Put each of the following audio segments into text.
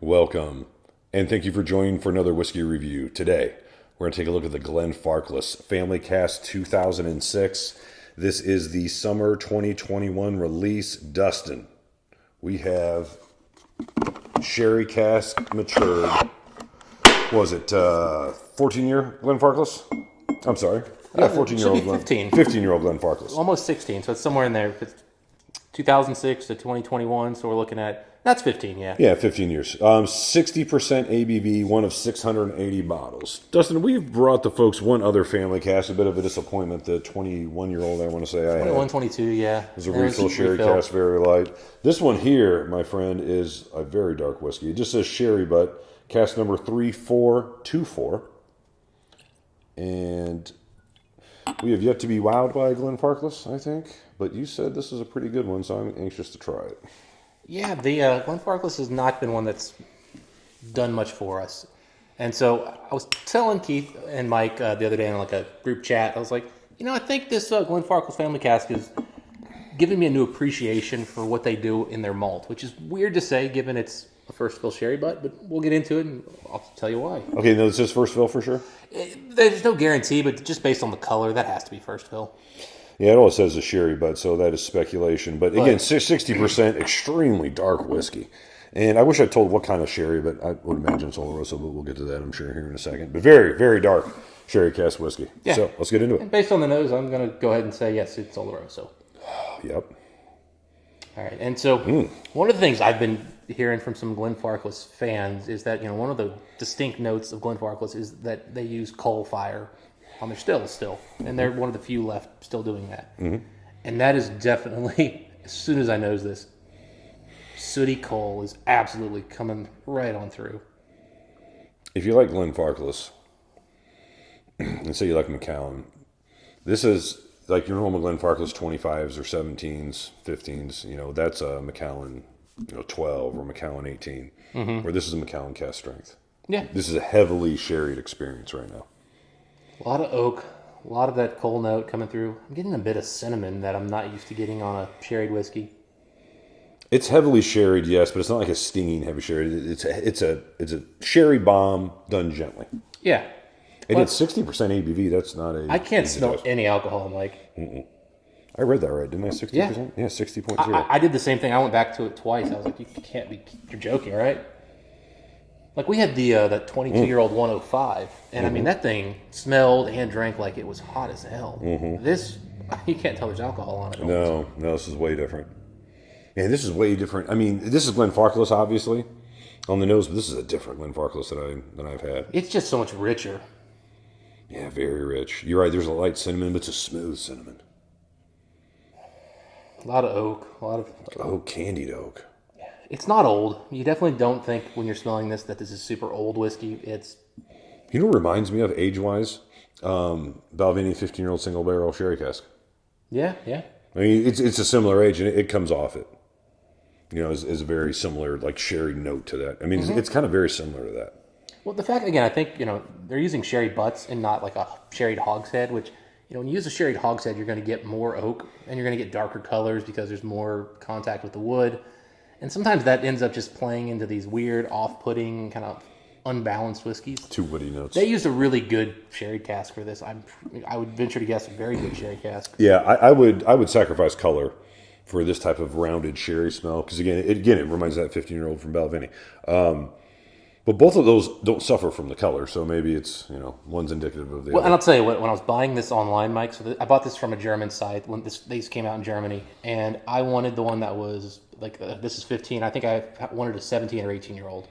Welcome, and thank you for joining for another whiskey review. Today, we're going to take a look at the Glenfarclas Family Cask 2006. This is the summer 2021 release, Dustin. We have sherry cask matured. What was it 14-year Glenfarclas? I'm sorry. Yeah, 14-year-old 15-year-old Glenfarclas. Almost 16, so it's somewhere in there. It's 2006 to 2021, so we're looking at, that's 15, yeah. Yeah, 15 years. 60% ABV, one of 680 bottles. Dustin, we've brought the folks one other family cask, a bit of a disappointment. The 21-year-old, I want to say I had. 21, 22, yeah. It was a refill sherry cask, very light. This one here, my friend, is a very dark whiskey. It just says sherry, but cask number 3424. And we have yet to be wowed by Glenfarclas, I think. But you said this is a pretty good one, so I'm anxious to try it. Yeah, the Glenfarclas has not been one that's done much for us. And so I was telling Keith and Mike the other day in like a group chat, I was like, I think this Glenfarclas Family Cask is giving me a new appreciation for what they do in their malt, which is weird to say given it's a first fill sherry butt, but we'll get into it and I'll tell you why. Okay, no, it's just first fill for sure? There's no guarantee, but just based on the color, that has to be first fill. Yeah, it all says a sherry butt, so that is speculation. But again, 60% extremely dark whiskey. And I wish I told what kind of sherry, but I would imagine it's Oloroso, but we'll get to that, I'm sure, here in a second. But very, very dark sherry cask whiskey. Yeah. So let's get into it. And based on the nose, I'm going to go ahead and say, yes, it's Oloroso. Yep. All right. And so one of the things I've been hearing from some Glenfarclas fans is that, one of the distinct notes of Glenfarclas is that they use coal fire on their stills still. And they're one of the few left still doing that. Mm-hmm. And that is definitely, as soon as I nose this, sooty coal is absolutely coming right on through. If you like Glenfarclas, and say you like Macallan, this is like your normal Glenfarclas 25s or 17s, 15s, that's a Macallan 12 or Macallan 18, where this is a Macallan cask strength. Yeah. This is a heavily sherried experience right now. A lot of oak, a lot of that coal note coming through. I'm getting a bit of cinnamon that I'm not used to getting on a sherried whiskey. It's heavily sherried, yes, but it's not like a stinging heavy sherry. It's a sherry bomb done gently. Yeah. And it's 60% ABV. That's not a... I can't smell any alcohol, Mike. I read that right, didn't I? 60%? Yeah, 60.0. I did the same thing. I went back to it twice. I was like, you can't be... You're joking, right? Like, we had that 22-year-old 105, and I mean, that thing smelled and drank like it was hot as hell. This, you can't tell there's alcohol on it. No, this is way different. Yeah, this is way different. I mean, this is Glenfarclas, obviously, on the nose, but this is a different Glenfarclas than I've had. It's just so much richer. Yeah, very rich. You're right, there's a light cinnamon, but it's a smooth cinnamon. A lot of oak, a lot of... oak, candied oak. It's not old. You definitely don't think when you're smelling this that this is super old whiskey. It's... You know what reminds me of, age-wise? Balvenie 15-year-old single barrel sherry cask. Yeah. I mean, it's a similar age, and it comes off it. Is a very similar, like, sherry note to that. I mean, it's kind of very similar to that. Well, the fact, again, I think, they're using sherry butts and not like a sherried hogshead, which, when you use a sherried hogshead, you're going to get more oak, and you're going to get darker colors because there's more contact with the wood. And sometimes that ends up just playing into these weird, off-putting, kind of unbalanced whiskeys. Too woody notes. They used a really good sherry cask for this. I would venture to guess a very good sherry cask. Yeah, I would sacrifice color for this type of rounded sherry smell because again, it reminds of that 15-year-old from Balvenie. But both of those don't suffer from the color, so maybe it's one's indicative of the other. And I'll tell you what, when I was buying this online, Mike, I bought this from a German site when these came out in Germany, and I wanted the one that was like this is 15. I think I wanted a 17 or 18-year-old,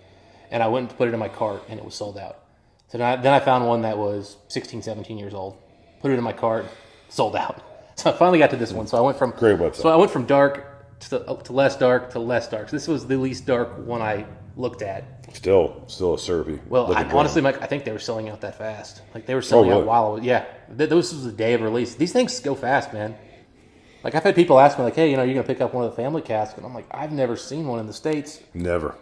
and I went to put it in my cart, and it was sold out. So then I found one that was 16, 17 years old, put it in my cart, sold out. So I finally got to this one. So I went from great website. So I went from dark to less dark to less dark. So this was the least dark one I looked at. Still a syrupy. Well, honestly, Mike, I think they were selling out that fast. Like they were selling out while I was, this was the day of release. These things go fast, man. Like I've had people ask me, like, "Hey, you're gonna pick up one of the family casks?" And I'm like, "I've never seen one in the States." Never.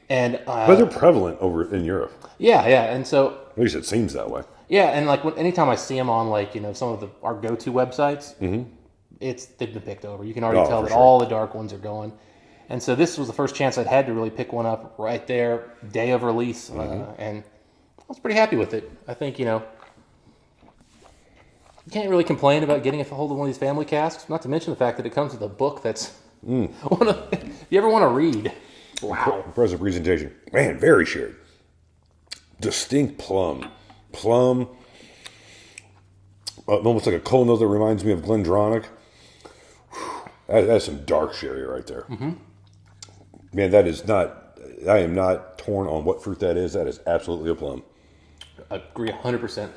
And but they're prevalent over in Europe. Yeah, and so at least it seems that way. Yeah, and like anytime I see them on like some of our go-to websites, they've been picked over. You can already tell that all the dark ones are going. And so this was the first chance I'd had to really pick one up right there, day of release, and I was pretty happy with it. I think, you can't really complain about getting a hold of one of these family casks, not to mention the fact that it comes with a book that's, if you ever want to read, wow. Impressive presentation. Man, very shared. Distinct plum. Almost like a cold note that reminds me of Glendronach. That's some dark sherry right there. Man, that is not, I am not torn on what fruit that is. That is absolutely a plum. I agree 100%.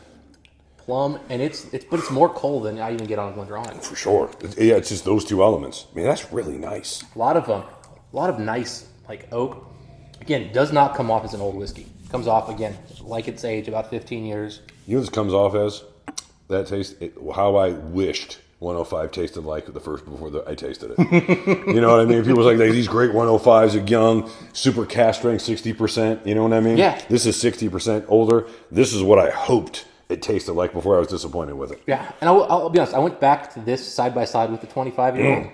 Plum, and but it's more cold than I even get on a Glendronach. For sure. It's just those two elements. I mean, that's really nice. A lot of nice, like oak. Again, it does not come off as an old whiskey. It comes off, again, like its age, about 15 years. You know what this comes off as? That taste, how I wished 105 tasted like before I tasted it. You know what I mean? People like these great 105s are young, super cask strength, 60%. You know what I mean? Yeah. This is 60% older. This is what I hoped it tasted like before I was disappointed with it. Yeah, and I'll be honest. I went back to this side by side with the 25-year-old.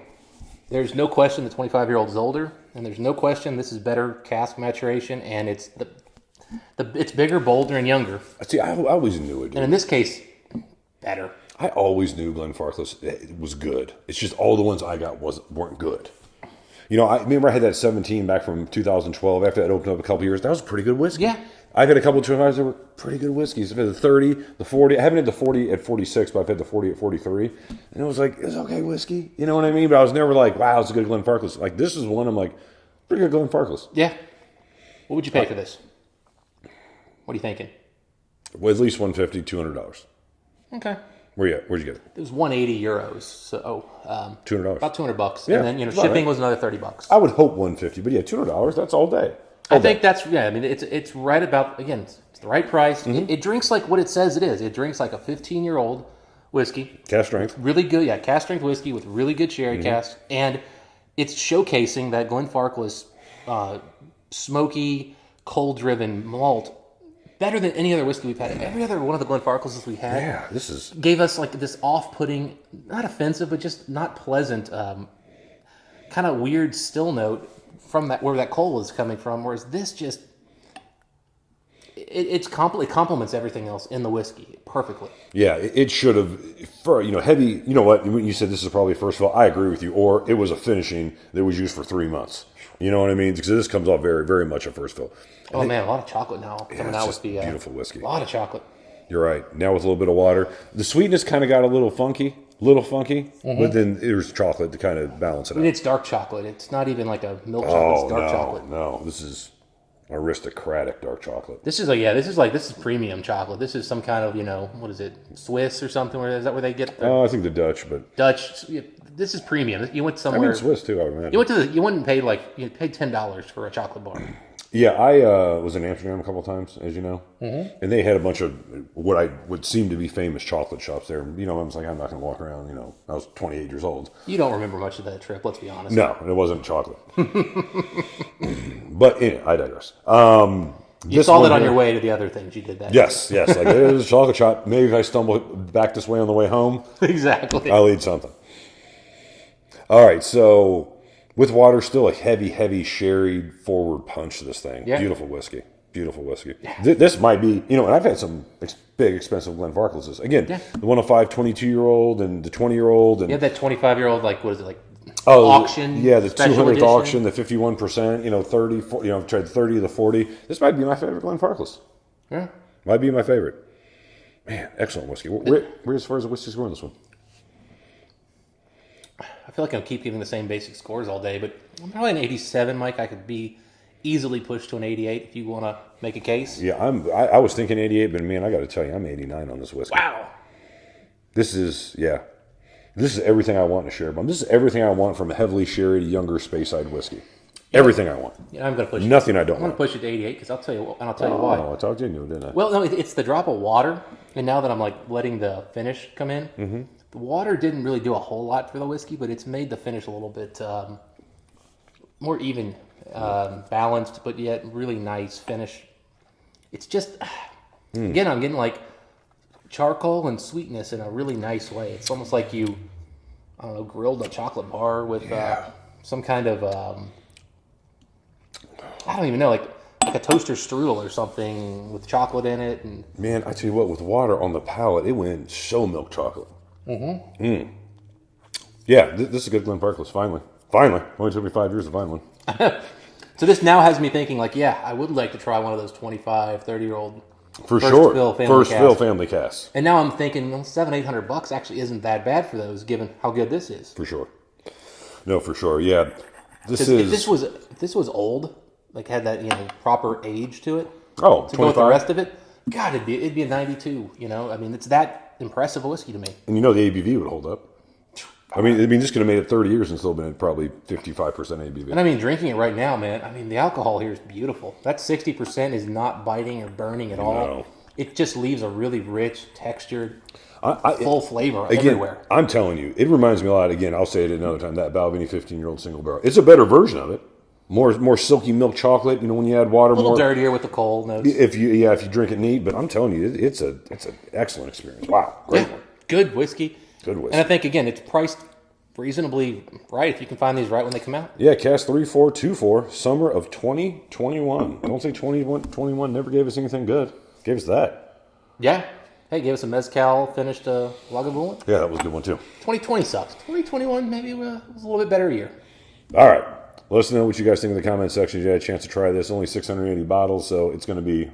There's no question the 25-year-old is older, and there's no question this is better cask maturation, and it's it's bigger, bolder, and younger. See, I always knew it. Dude. And in this case, better. I always knew Glenfarclas was good. It's just all the ones I got weren't good. You know, I remember I had that 17 back from 2012 after that opened up a couple years. That was a pretty good whiskey. Yeah. I've had a couple of 25s that were pretty good whiskeys. I've had the 30, the 40. I haven't had the 40 at 46, but I've had the 40 at 43. And it was like, it's okay whiskey. You know what I mean? But I was never like, wow, it's a good Glenfarclas. Like, this is one I'm like, pretty good Glenfarclas. Yeah. What would you pay for this? What are you thinking? Well, at least $150, $200. Okay. Where you at? Where'd you get it? It was 180 euros, so $200. about $200. Yeah, And then shipping was another $30. I would hope 150, but yeah, $200. That's all day. I think that's I mean, it's right about, again, it's the right price. It drinks like what it says it is. It drinks like a 15-year-old whiskey. Cask strength. Really good, cask strength whiskey with really good sherry cask, and it's showcasing that Glenfarclas smoky, cold-driven malt better than any other whiskey we've had. Every other one of the Glenfarclases we had, this is gave us like this off-putting, not offensive, but just not pleasant, kind of weird still note from that where that coal was coming from. Whereas this just it complements everything else in the whiskey perfectly. Yeah, it should have for heavy. You know what? When you said this is probably first fill, I agree with you. Or it was a finishing that was used for 3 months. You know what I mean? Because this comes off very, very much a first fill. Oh man, a lot of chocolate now coming out with the beautiful whiskey. A lot of chocolate. You're right. Now with a little bit of water, the sweetness kind of got a little funky, but then there's chocolate to kind of balance it out. I mean, it's dark chocolate. It's not even like a milk chocolate. It's dark chocolate. No, this is aristocratic dark chocolate. This is this is premium chocolate. This is some kind of what is it, Swiss or something? Is that where they get? I think the Dutch, but Dutch. This is premium. You went somewhere. I mean Swiss too. I would imagine. You went and paid $10 for a chocolate bar. Yeah, I was in Amsterdam a couple of times, as you know, and they had a bunch of what would seem to be famous chocolate shops there. I was like, I'm not going to walk around. I was 28 years old. You don't remember much of that trip, let's be honest. No, it wasn't chocolate. But I digress. You saw that on your way to the other things you did that. Yes. Like there's a chocolate shop. Maybe if I stumble back this way on the way home, exactly, I'll eat something. All right, so. With water, still a heavy sherry forward punch to this thing. Yeah. Beautiful whiskey. Yeah. This might be, and I've had some big, expensive Glenfarclases. Again, the 105 22-year-old and the 20-year-old. And you had that 25-year-old, auction? Yeah, the 200th edition. auction, the 51%, 30, 40, I've tried the 30 to the 40. This might be my favorite Glenfarclas. Yeah. Might be my favorite. Man, excellent whiskey. Where as far as the whiskey score on this one? I feel like I'll keep giving the same basic scores all day, but I'm probably an 87, Mike. I could be easily pushed to an 88 if you want to make a case. Yeah, I was thinking 88, but man, I got to tell you, I'm 89 on this whiskey. Wow. This is everything I want in a sherry bomb. This is everything I want from a heavily sherried, younger Speyside whiskey. Everything I want. Yeah, I'm going to push nothing I don't want. want. I'm going to push it to 88 because I'll tell you why. Oh, I talked to you, didn't I? Well, no, it's the drop of water, and now that I'm letting the finish come in, the water didn't really do a whole lot for the whiskey, but it's made the finish a little bit more even, balanced, but yet really nice finish. It's just, again, I'm getting charcoal and sweetness in a really nice way. It's almost like you, grilled a chocolate bar with some kind of I don't even know, like a toaster strudel or something with chocolate in it. And Man, I tell you what, with water on the palate, it went so milk chocolate. Yeah, this is a good Glenfarclas, finally. Finally. Only took me 5 years to find one. so this now has me thinking, like, yeah, I would like to try one of those 25, 30-year-old For first sure. fill family First cask. fill family cast. And now I'm thinking, well, $700-800 actually isn't that bad for those, given how good this is. For sure. No, for sure. Yeah. If this was old, like had that proper age to it, Oh, to go with the rest of it, God, it'd be a 92. I mean, it's that impressive a whiskey to me. And the ABV would hold up. I mean, this could have made it 30 years and still been at probably 55% ABV. And I mean, drinking it right now, man, I mean, the alcohol here is beautiful. That 60% is not biting or burning at all. No. It just leaves a really rich, textured, I full flavor again, everywhere. I'm telling you, it reminds me a lot, again, I'll say it another time, that Balvenie 15-year-old single barrel. It's a better version of it. More silky milk chocolate, when you add water, A little more dirtier with the cold notes. if you drink it neat, but I'm telling you, it's an excellent experience. Wow, great one. Good whiskey. Good whiskey. And I think, again, it's priced reasonably right if you can find these right when they come out. Yeah, Cask 3424, summer of 2021. Don't say 2021 never gave us anything good. Gave us that. Yeah. Hey, gave us a Mezcal finished Lagavulin. Yeah, that was a good one too. 2020 sucks. 2021 maybe was a little bit better year. All right. Let us know what you guys think in the comment section. You had a chance to try this. Only 680 bottles, so it's going to be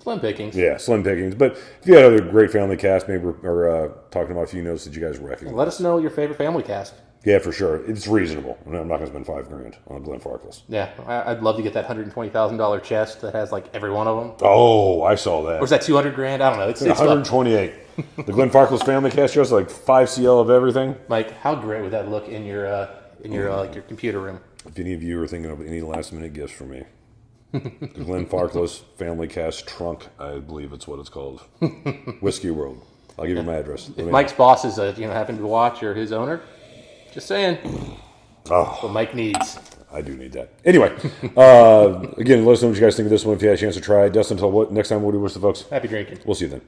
Slim pickings. Yeah, slim pickings. But if you had other great family cast, maybe or talking about a few notes that you guys recognize. Let us know your favorite family cast. Yeah, for sure. It's reasonable. I'm not going to spend $5,000 on a Glenfarclas. Yeah, I'd love to get that $120,000 chest that has like every one of them. Oh, I saw that. Or is that $200,000? I don't know. It's 128. The Glenfarclas family cast just like 5 CL of everything. Mike, how great would that look in your your computer room? If any of you are thinking of any last minute gifts for me, the Glenfarclas family cast trunk, I believe it's what it's called. Whiskey World. I'll give you my address. If Mike's boss is happen to watch or his owner, just saying. Oh, What Mike needs. I do need that. Anyway, again, let us know what you guys think of this one if you had a chance to try it. Dustin, until next time, what do you wish the folks? Happy drinking. We'll see you then.